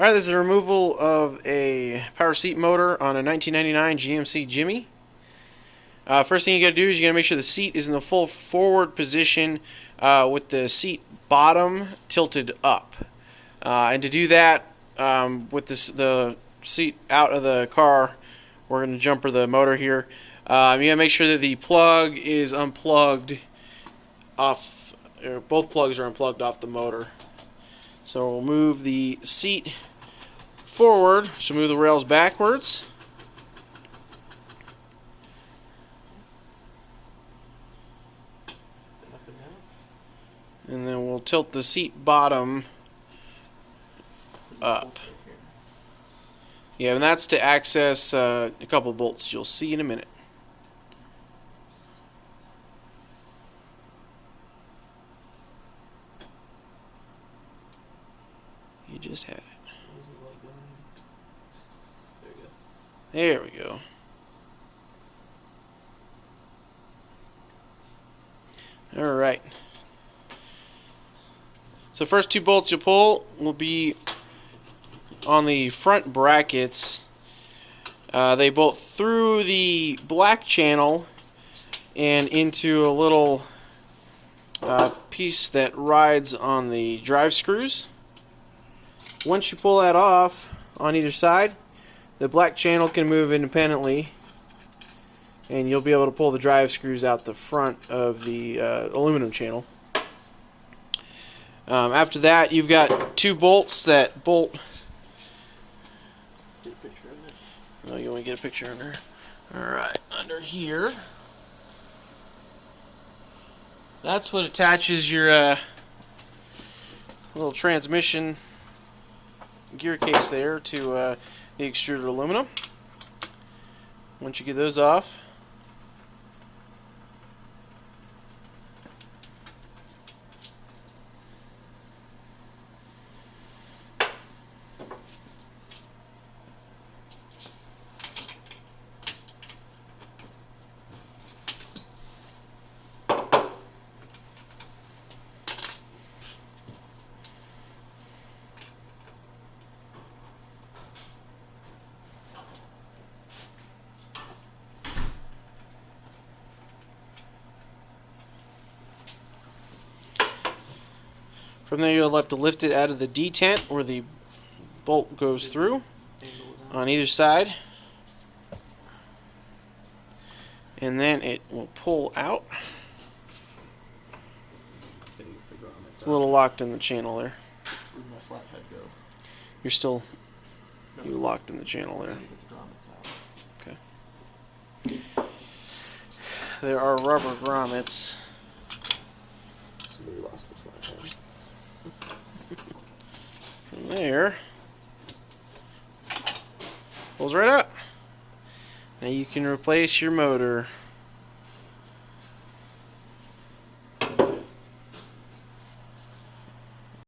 Alright, this is a removal of a power seat motor on a 1999 GMC Jimmy. First thing you gotta do is you gotta make sure the seat is in the full forward position with the seat bottom tilted up. And to do that, with the seat out of the car, we're gonna jumper the motor here. You gotta make sure that the plug is unplugged off, or both plugs are unplugged off the motor. So we'll move the seat forward, so move the rails backwards. And then we'll tilt the seat bottom up. Yeah, and that's to access a couple of bolts you'll see in a minute. You just had it. There we go. Alright. So first two bolts you pull will be on the front brackets. They bolt through the black channel and into a little piece that rides on the drive screws. Once you pull that off on either side, the black channel can move independently, and you'll be able to pull the drive screws out the front of the aluminum channel. After that, you've got two bolts that bolt. Get a picture of it. Oh, you want to get a picture under? Alright, under here. That's what attaches your little transmission gear case there to the extruded aluminum. Once you get those off, from there you'll have to lift it out of the detent where the bolt goes through on either side, and then it will pull out. It's a little locked in the channel there. Where'd my flathead go? You're still locked in the channel there. Okay. There are rubber grommets. Somebody lost the flathead. From there, pulls right up. Now you can replace your motor.